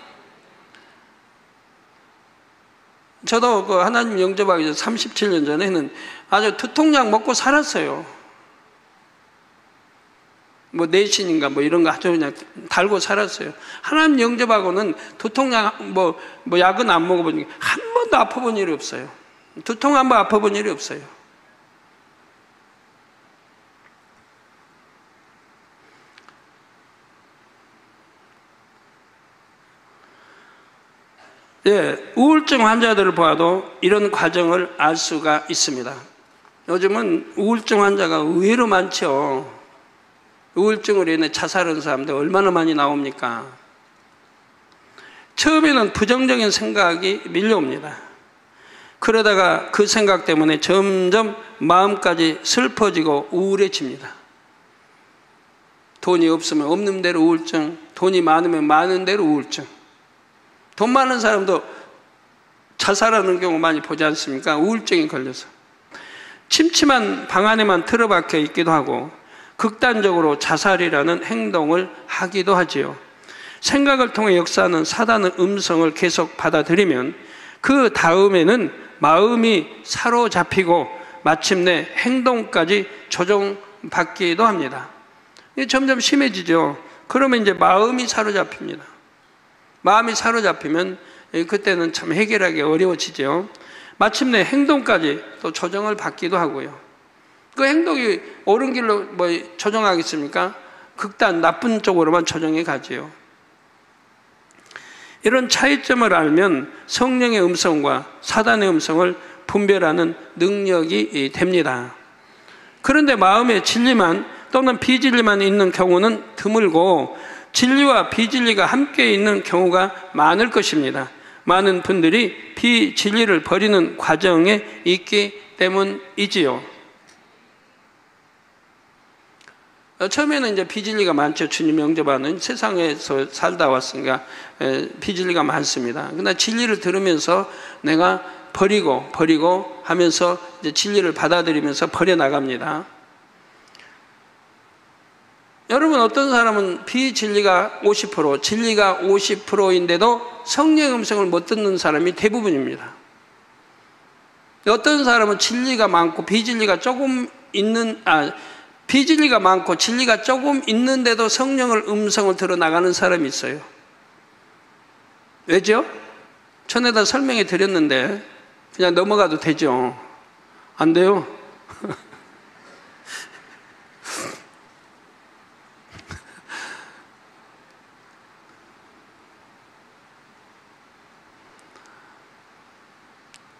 저도 그 하나님 영접하기 전 37년 전에는 아주 두통약 먹고 살았어요. 내신인가 이런 거 아주 그냥 달고 살았어요. 하나님 영접하고는 두통약 약은 안 먹어보니까 한 번도 아파본 일이 없어요. 두통 한 번 아파본 일이 없어요. 우울증 환자들을 봐도 이런 과정을 알 수가 있습니다. 요즘은 우울증 환자가 의외로 많죠. 우울증으로 인해 자살하는 사람들 얼마나 많이 나옵니까? 처음에는 부정적인 생각이 밀려옵니다. 그러다가 그 생각 때문에 점점 마음까지 슬퍼지고 우울해집니다. 돈이 없으면 없는 대로 우울증, 돈이 많으면 많은 대로 우울증. 돈 많은 사람도 자살하는 경우 많이 보지 않습니까? 우울증에 걸려서. 침침한 방 안에만 틀어박혀 있기도 하고 극단적으로 자살이라는 행동을 하기도 하지요. 생각을 통해 역사하는 사단의 음성을 계속 받아들이면 그 다음에는 마음이 사로잡히고 마침내 행동까지 조종받기도 합니다. 이게 점점 심해지죠. 그러면 이제 마음이 사로잡힙니다. 마음이 사로잡히면 그때는 참 해결하기 어려워지죠. 마침내 행동까지 또 조정을 받기도 하고요. 그 행동이 옳은 길로 뭐 조정하겠습니까? 극단 나쁜 쪽으로만 조정해 가지요. 이런 차이점을 알면 성령의 음성과 사단의 음성을 분별하는 능력이 됩니다. 그런데 마음에 진리만 또는 비진리만 있는 경우는 드물고 진리와 비진리가 함께 있는 경우가 많을 것입니다. 많은 분들이 비진리를 버리는 과정에 있기 때문이지요. 처음에는 이제 비진리가 많죠. 주님 영접하는 세상에서 살다 왔으니까 비진리가 많습니다. 그러나 진리를 들으면서 내가 버리고 하면서 이제 진리를 받아들이면서 버려 나갑니다. 여러분, 어떤 사람은 비진리가 50%, 진리가 50%인데도 성령의 음성을 못 듣는 사람이 대부분입니다. 어떤 사람은 진리가 많고 비진리가 조금 있는, 비진리가 많고 진리가 조금 있는데도 성령의 음성을 들어 나가는 사람이 있어요. 왜죠? 전에다 설명해 드렸는데 그냥 넘어가도 되죠? 안 돼요?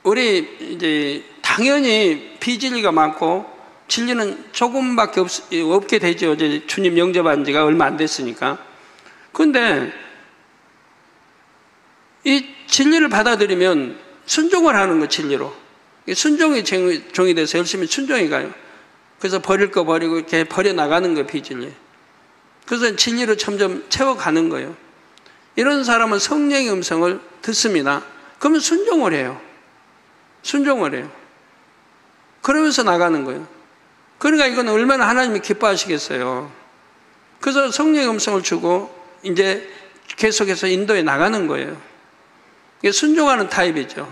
우리 이제 당연히 비진리가 많고 진리는 조금밖에 없게 되죠. 이제 주님 영접한 지가 얼마 안 됐으니까. 그런데 이 진리를 받아들이면 순종을 하는 거, 진리로. 순종이 종이 돼서 열심히 순종해 가요. 그래서 버릴 거 버리고 이렇게 버려 나가는 거예요, 비진리. 그래서 진리로 점점 채워가는 거예요. 이런 사람은 성령의 음성을 듣습니다. 그러면 순종을 해요. 순종을 해요. 그러면서 나가는 거예요. 그러니까 이건 얼마나 하나님이 기뻐하시겠어요. 그래서 성령의 음성을 주고 이제 계속해서 인도해 나가는 거예요. 이게 순종하는 타입이죠.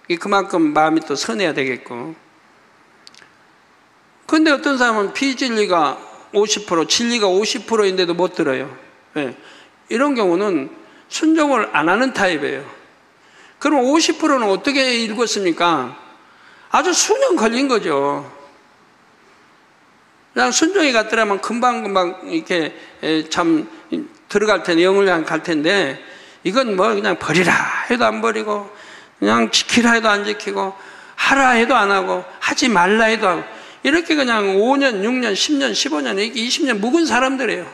이게 그만큼 마음이 또 선해야 되겠고. 그런데 어떤 사람은 비진리가 50%, 진리가 50%인데도 못 들어요. 네. 이런 경우는 순종을 안 하는 타입이에요. 그럼 50%는 어떻게 읽었습니까? 아주 수년 걸린 거죠. 그냥 순종이 갔더라면 금방금방 이렇게 참 들어갈 텐데, 영을 향해 갈 텐데, 이건 뭐 그냥 버리라 해도 안 버리고, 그냥 지키라 해도 안 지키고, 하라 해도 안 하고, 하지 말라 해도 하고, 이렇게 그냥 5년, 6년, 10년, 15년, 20년 묵은 사람들이에요.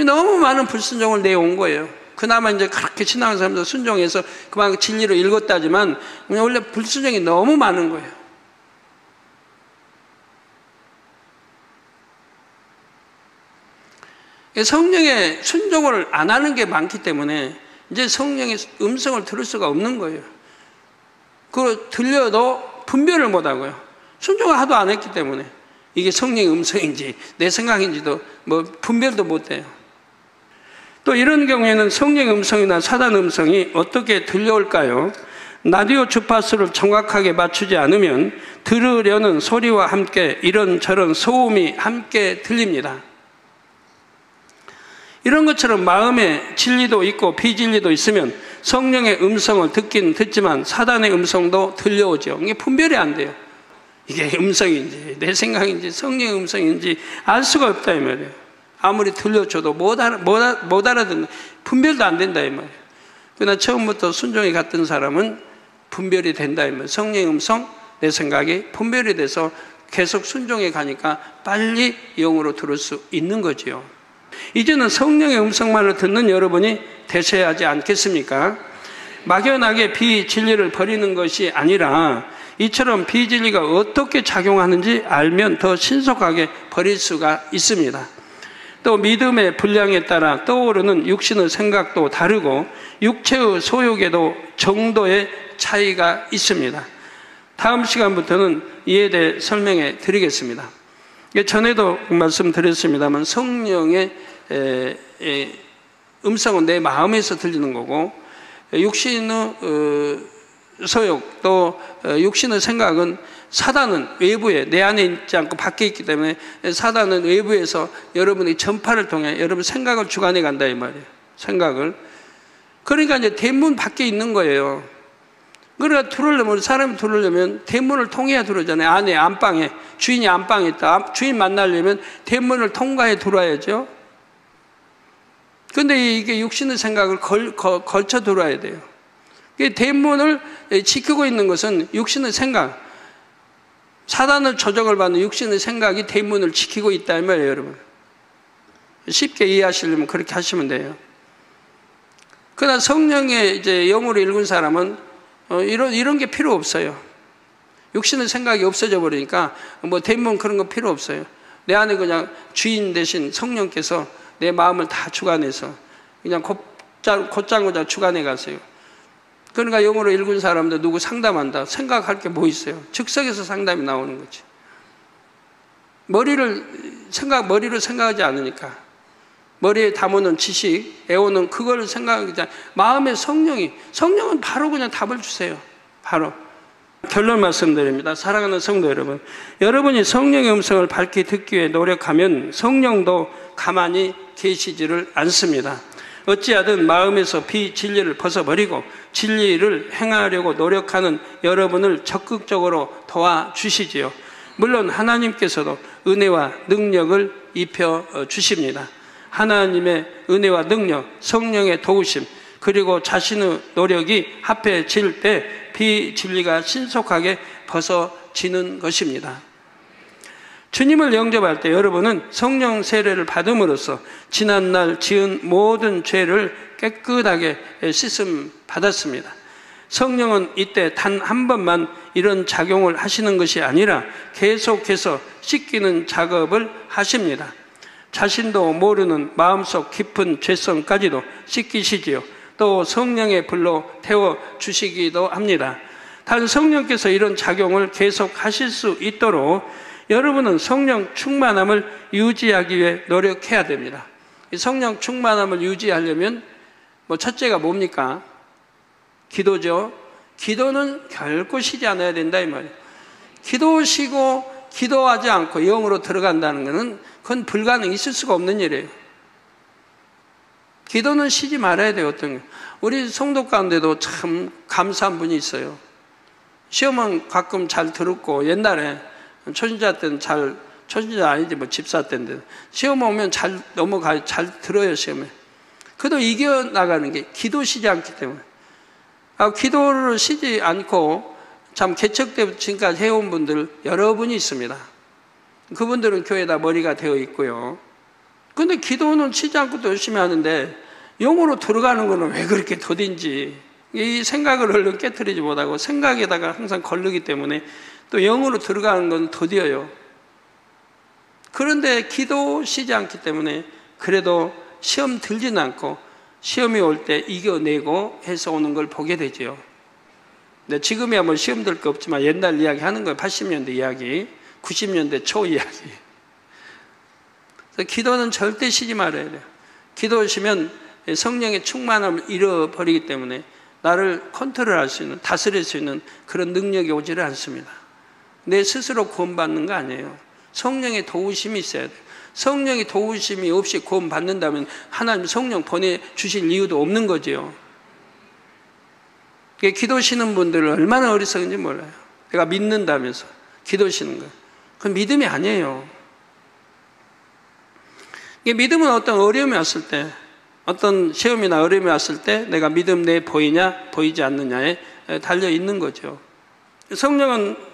너무 많은 불순종을 내온 거예요. 그나마 이제 그렇게 신앙하는 사람들 순종해서 그만 진리로 읽었다지만 원래 불순종이 너무 많은 거예요. 성령의 순종을 안 하는 게 많기 때문에 이제 성령의 음성을 들을 수가 없는 거예요. 그거 들려도 분별을 못 하고요. 순종을 하도 안 했기 때문에 이게 성령의 음성인지 내 생각인지도 뭐 분별도 못 해요. 또 이런 경우에는 성령의 음성이나 사단 음성이 어떻게 들려올까요? 라디오 주파수를 정확하게 맞추지 않으면 들으려는 소리와 함께 이런저런 소음이 함께 들립니다. 이런 것처럼 마음에 진리도 있고 비진리도 있으면 성령의 음성을 듣긴 듣지만 사단의 음성도 들려오죠. 이게 분별이 안 돼요. 이게 음성인지 내 생각인지 성령의 음성인지 알 수가 없다 이 말이에요. 아무리 들려줘도 못 알아듣는, 분별도 안 된다 이 말이에요. 그러나 처음부터 순종에 갔던 사람은 분별이 된다 이 말이에요. 성령의 음성, 내 생각이 분별이 돼서 계속 순종해 가니까 빨리 영으로 들을 수 있는 거지요. 이제는 성령의 음성만을 듣는 여러분이 되셔야 하지 않겠습니까? 막연하게 비진리를 버리는 것이 아니라 이처럼 비진리가 어떻게 작용하는지 알면 더 신속하게 버릴 수가 있습니다. 또 믿음의 분량에 따라 떠오르는 육신의 생각도 다르고 육체의 소욕에도 정도의 차이가 있습니다. 다음 시간부터는 이에 대해 설명해 드리겠습니다. 전에도 말씀드렸습니다만 성령의 음성은 내 마음에서 들리는 거고, 육신의 소욕 또 육신의 생각은 사단은 외부에, 내 안에 있지 않고 밖에 있기 때문에 사단은 외부에서 여러분의 전파를 통해 여러분 생각을 주관해 간다 이 말이에요. 생각을. 그러니까 이제 대문 밖에 있는 거예요. 그러니까 들어오려면, 사람이 들어오려면 대문을 통해야 들어오잖아요. 안에, 안방에. 주인이 안방에 있다. 주인 만나려면 대문을 통과해 들어와야죠. 근데 이게 육신의 생각을 걸쳐 들어와야 돼요. 대문을 지키고 있는 것은 육신의 생각, 사단의 조정을 받는 육신의 생각이 대문을 지키고 있다 이 말이에요, 여러분. 쉽게 이해하시려면 그렇게 하시면 돼요. 그러나 성령의 이제 영으로 읽은 사람은 이런 게 필요 없어요. 육신의 생각이 없어져 버리니까 뭐 대문 그런 거 필요 없어요. 내 안에 그냥 주인 대신 성령께서 내 마음을 다 주관해서 그냥 곧장고장 주관해 가세요. 그러니까 영어로 읽은 사람도 누구 상담한다. 생각할 게 뭐 있어요? 즉석에서 상담이 나오는 거지. 머리로 생각하지 않으니까. 머리에 담아놓은 지식, 애호는 그걸 생각하지 않으니까. 마음의 성령은 바로 그냥 답을 주세요. 바로. 결론 말씀드립니다. 사랑하는 성도 여러분. 여러분이 성령의 음성을 밝게 듣기 위해 노력하면 성령도 가만히 계시지를 않습니다. 어찌하든 마음에서 비진리를 벗어버리고 진리를 행하려고 노력하는 여러분을 적극적으로 도와주시지요. 물론 하나님께서도 은혜와 능력을 입혀주십니다. 하나님의 은혜와 능력, 성령의 도우심, 그리고 자신의 노력이 합해질 때 비진리가 신속하게 벗어지는 것입니다. 주님을 영접할 때 여러분은 성령 세례를 받음으로써 지난날 지은 모든 죄를 깨끗하게 씻음 받았습니다. 성령은 이때 단 한 번만 이런 작용을 하시는 것이 아니라 계속해서 씻기는 작업을 하십니다. 자신도 모르는 마음속 깊은 죄성까지도 씻기시지요. 또 성령의 불로 태워주시기도 합니다. 단 성령께서 이런 작용을 계속 하실 수 있도록 여러분은 성령 충만함을 유지하기 위해 노력해야 됩니다. 이 성령 충만함을 유지하려면 첫째가 뭡니까? 기도죠. 기도는 결코 쉬지 않아야 된다 이 말이에요. 기도 쉬고 기도하지 않고 영으로 들어간다는 것은 그건 불가능, 있을 수가 없는 일이에요. 기도는 쉬지 말아야 돼요. 어떤 게. 우리 성도 가운데도 참 감사한 분이 있어요. 시험은 가끔 잘 들었고 옛날에 초신자 때는 초신자 아니지 집사 때인데 시험 오면 잘 넘어가요. 잘 들어요 시험에. 그래도 이겨나가는 게 기도 쉬지 않기 때문에. 기도를 쉬지 않고 참 개척 때부터 지금까지 해온 분들 여러분이 있습니다. 그분들은 교회에다 머리가 되어 있고요. 근데 기도는 쉬지 않고 또 열심히 하는데 영으로 들어가는 거는 왜 그렇게 더딘지 이 생각을 얼른 깨트리지 못하고 생각에다가 항상 걸르기 때문에 또 영으로 들어가는 건 더뎌요. 그런데 기도 쉬지 않기 때문에 그래도 시험 들지는 않고 시험이 올 때 이겨내고 해서 오는 걸 보게 되죠. 근데 지금이야 뭐 시험 들 거 없지만 옛날 이야기 하는 거예요. 80년대 이야기, 90년대 초 이야기. 그래서 기도는 절대 쉬지 말아야 돼요. 기도 쉬면 성령의 충만함을 잃어버리기 때문에 나를 컨트롤할 수 있는, 다스릴 수 있는 그런 능력이 오지를 않습니다. 내 스스로 구원받는 거 아니에요. 성령의 도우심이 있어야 돼요. 성령의 도우심이 없이 구원받는다면 하나님 성령 보내주실 이유도 없는 거죠. 기도시는 분들은 얼마나 어리석은지 몰라요. 내가 믿는다면서 기도시는 거예요. 그건 믿음이 아니에요. 믿음은 어떤 어려움이 왔을 때, 어떤 시험이나 어려움이 왔을 때 내가 믿음 내에 보이냐 보이지 않느냐에 달려 있는 거죠. 성령은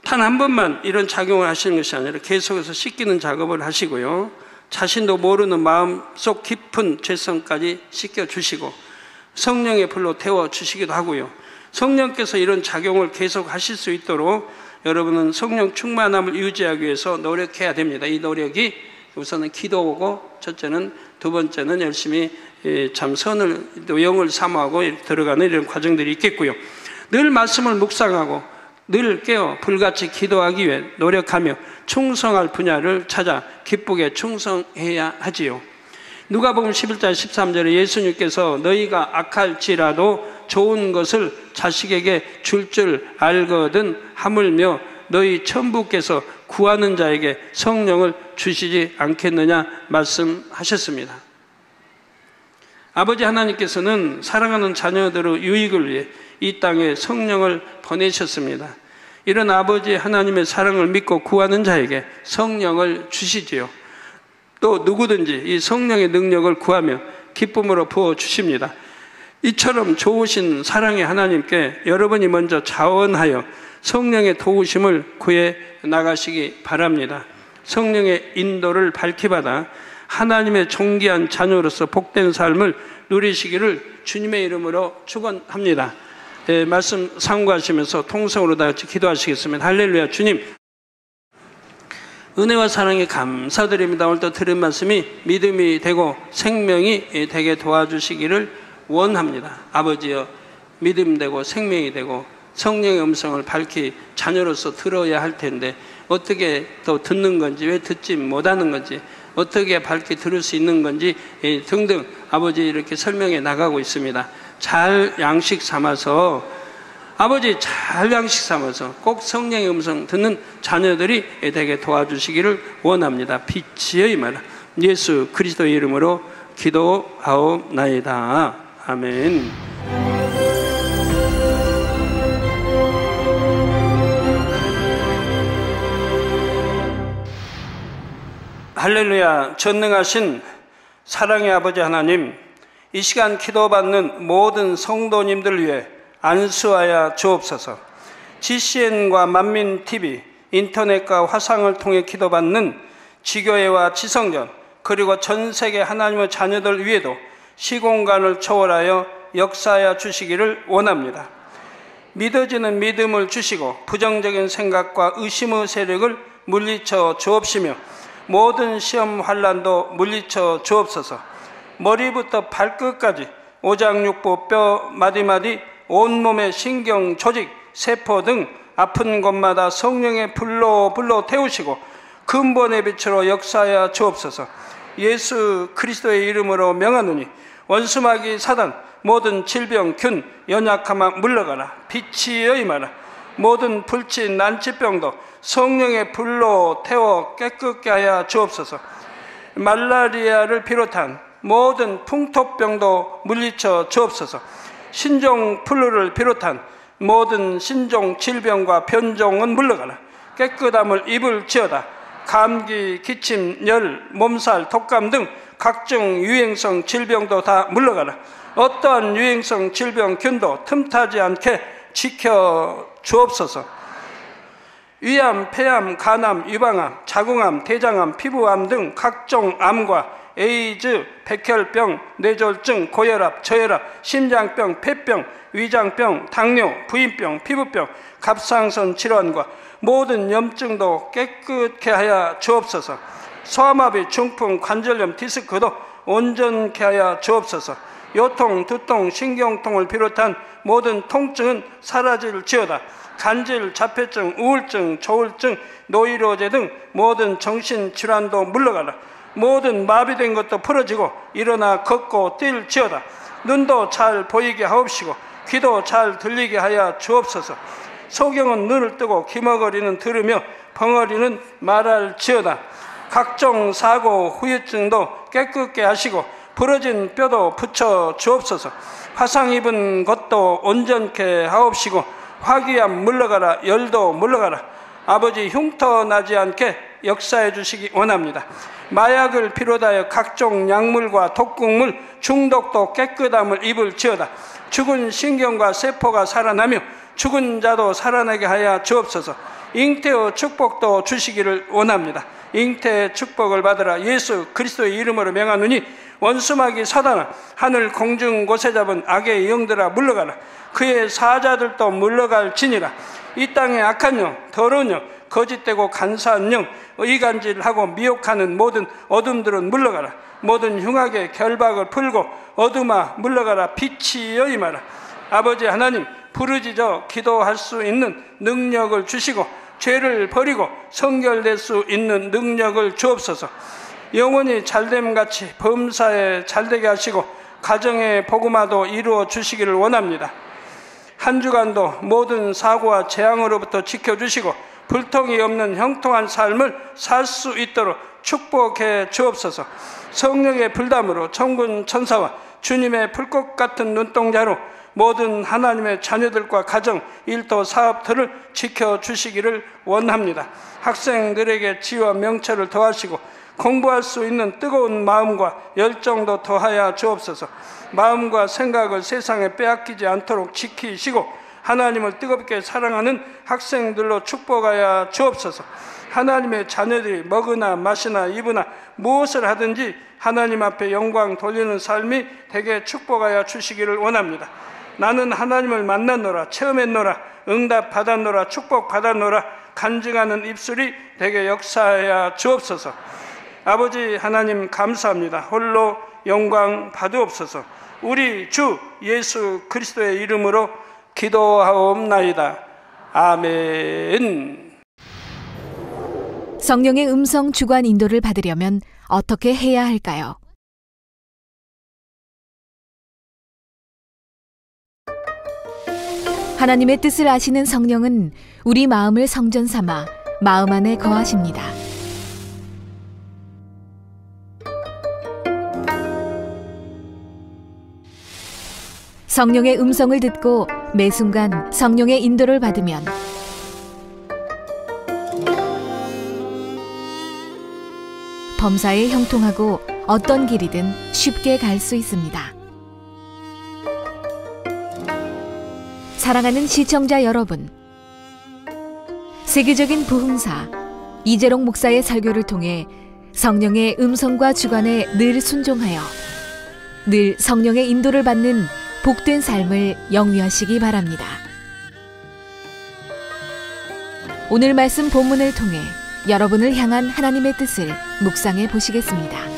단 한 번만 이런 작용을 하시는 것이 아니라 계속해서 씻기는 작업을 하시고요. 자신도 모르는 마음속 깊은 죄성까지 씻겨주시고 성령의 불로 태워주시기도 하고요. 성령께서 이런 작용을 계속 하실 수 있도록 여러분은 성령 충만함을 유지하기 위해서 노력해야 됩니다. 이 노력이 우선은 기도고 첫째는, 두 번째는 열심히 참 선을 또 영을 사모하고 들어가는 이런 과정들이 있겠고요. 늘 말씀을 묵상하고 늘 깨어 불같이 기도하기 위해 노력하며 충성할 분야를 찾아 기쁘게 충성해야 하지요. 누가복음 11장 13절에 예수님께서 너희가 악할지라도 좋은 것을 자식에게 줄 알거든 하물며 너희 천부께서 구하는 자에게 성령을 주시지 않겠느냐 말씀하셨습니다. 아버지 하나님께서는 사랑하는 자녀들의 유익을 위해 이 땅에 성령을 보내셨습니다. 이런 아버지 하나님의 사랑을 믿고 구하는 자에게 성령을 주시지요. 또 누구든지 이 성령의 능력을 구하며 기쁨으로 부어주십니다. 이처럼 좋으신 사랑의 하나님께 여러분이 먼저 자원하여 성령의 도우심을 구해 나가시기 바랍니다. 성령의 인도를 밝히받아 하나님의 존귀한 자녀로서 복된 삶을 누리시기를 주님의 이름으로 축원합니다. 말씀 상고하시면서 통성으로 다 같이 기도하시겠습니다. 할렐루야. 주님, 은혜와 사랑에 감사드립니다. 오늘도 들은 말씀이 믿음이 되고 생명이 되게 도와주시기를 원합니다. 아버지여, 믿음 되고 생명이 되고 성령의 음성을 밝히 자녀로서 들어야 할 텐데 어떻게 또 듣는 건지, 왜 듣지 못하는 건지, 어떻게 밝히 들을 수 있는 건지 등등 아버지 이렇게 설명해 나가고 있습니다. 잘 양식 삼아서, 아버지 잘 양식 삼아서 꼭 성령의 음성 듣는 자녀들이 되게 도와주시기를 원합니다. 빛이여 이마라. 예수 그리스도의 이름으로 기도하옵나이다. 아멘. 할렐루야. 전능하신 사랑의 아버지 하나님, 이 시간 기도받는 모든 성도님들 위해 안수하여 주옵소서. GCN과 만민TV, 인터넷과 화상을 통해 기도받는 지교회와 지성전, 그리고 전 세계 하나님의 자녀들 위에도 시공간을 초월하여 역사하여 주시기를 원합니다. 믿어지는 믿음을 주시고 부정적인 생각과 의심의 세력을 물리쳐 주옵시며 모든 시험 환난도 물리쳐 주옵소서. 머리부터 발끝까지 오장육부 뼈 마디마디 온몸의 신경 조직 세포 등 아픈 곳마다 성령의 불로 태우시고 근본의 빛으로 역사하여 주옵소서. 예수 그리스도의 이름으로 명하노니 원수마귀 사단 모든 질병 균 연약함아 물러가라. 빛이여 임하라. 모든 불치 난치병도 성령의 불로 태워 깨끗게 하여 주옵소서. 말라리아를 비롯한 모든 풍토병도 물리쳐 주옵소서. 신종플루를 비롯한 모든 신종 질병과 변종은 물러가라. 깨끗함을 입을지어다. 감기, 기침, 열, 몸살, 독감 등 각종 유행성 질병도 다 물러가라. 어떠한 유행성 질병 균도 틈타지 않게 지켜 주옵소서. 위암, 폐암, 간암, 유방암, 자궁암, 대장암, 피부암 등 각종 암과 에이즈, 백혈병, 뇌졸중, 고혈압, 저혈압, 심장병, 폐병, 위장병, 당뇨, 부인병, 피부병, 갑상선 질환과 모든 염증도 깨끗게 하여 주옵소서. 소아마비, 중풍, 관절염, 디스크도 온전케 하여 주옵소서. 요통, 두통, 신경통을 비롯한 모든 통증은 사라질지어다. 간질, 자폐증, 우울증, 조울증, 노이로제 등 모든 정신질환도 물러가라. 모든 마비된 것도 풀어지고 일어나 걷고 뛸지어다. 눈도 잘 보이게 하옵시고 귀도 잘 들리게 하여 주옵소서. 소경은 눈을 뜨고 기머거리는 들으며 벙어리는 말할지어다. 각종 사고, 후유증도 깨끗게 하시고 부러진 뼈도 붙여 주옵소서. 화상 입은 것도 온전케 하옵시고 화기암 물러가라. 열도 물러가라. 아버지 흉터 나지 않게 역사해 주시기 원합니다. 마약을 비롯하여 각종 약물과 독극물 중독도 깨끗함을 입을지어다. 죽은 신경과 세포가 살아나며 죽은 자도 살아나게 하여 주옵소서. 잉태의 축복도 주시기를 원합니다. 잉태의 축복을 받으라. 예수 그리스도의 이름으로 명하노니 원수마귀 사단아, 하늘 공중 곳에 잡은 악의 영들아 물러가라. 그의 사자들도 물러갈지니라. 이 땅의 악한 영, 더러운 영, 거짓되고 간사한 영, 의간질하고 미혹하는 모든 어둠들은 물러가라. 모든 흉악의 결박을 풀고 어둠아 물러가라. 빛이여 임하라. 아버지 하나님, 부르짖어 기도할 수 있는 능력을 주시고 죄를 버리고 성결될 수 있는 능력을 주옵소서. 영혼이 잘됨같이 범사에 잘되게 하시고 가정의 복음화도 이루어 주시기를 원합니다. 한 주간도 모든 사고와 재앙으로부터 지켜주시고 불통이 없는 형통한 삶을 살 수 있도록 축복해 주옵소서. 성령의 불담으로 천군 천사와 주님의 불꽃 같은 눈동자로 모든 하나님의 자녀들과 가정, 일도, 사업들을 지켜주시기를 원합니다. 학생들에게 지혜와 명철을 더하시고 공부할 수 있는 뜨거운 마음과 열정도 더하여 주옵소서. 마음과 생각을 세상에 빼앗기지 않도록 지키시고 하나님을 뜨겁게 사랑하는 학생들로 축복하여 주옵소서. 하나님의 자녀들이 먹으나 마시나 입으나 무엇을 하든지 하나님 앞에 영광 돌리는 삶이 되게 축복하여 주시기를 원합니다. 나는 하나님을 만났노라, 체험했노라, 응답 받았노라, 축복 받았노라 간증하는 입술이 되게 역사하여 주옵소서. 아버지 하나님 감사합니다. 홀로 영광 받으옵소서. 우리 주 예수 그리스도의 이름으로 기도하옵나이다. 아멘. 성령의 음성 주관 인도를 받으려면 어떻게 해야 할까요? 하나님의 뜻을 아시는 성령은 우리 마음을 성전 삼아 마음 안에 거하십니다. 성령의 음성을 듣고 매 순간 성령의 인도를 받으면 범사에 형통하고 어떤 길이든 쉽게 갈 수 있습니다. 사랑하는 시청자 여러분, 세계적인 부흥사 이재롱 목사의 설교를 통해 성령의 음성과 주관에 늘 순종하여 늘 성령의 인도를 받는 복된 삶을 영위하시기 바랍니다. 오늘 말씀 본문을 통해 여러분을 향한 하나님의 뜻을 묵상해 보시겠습니다.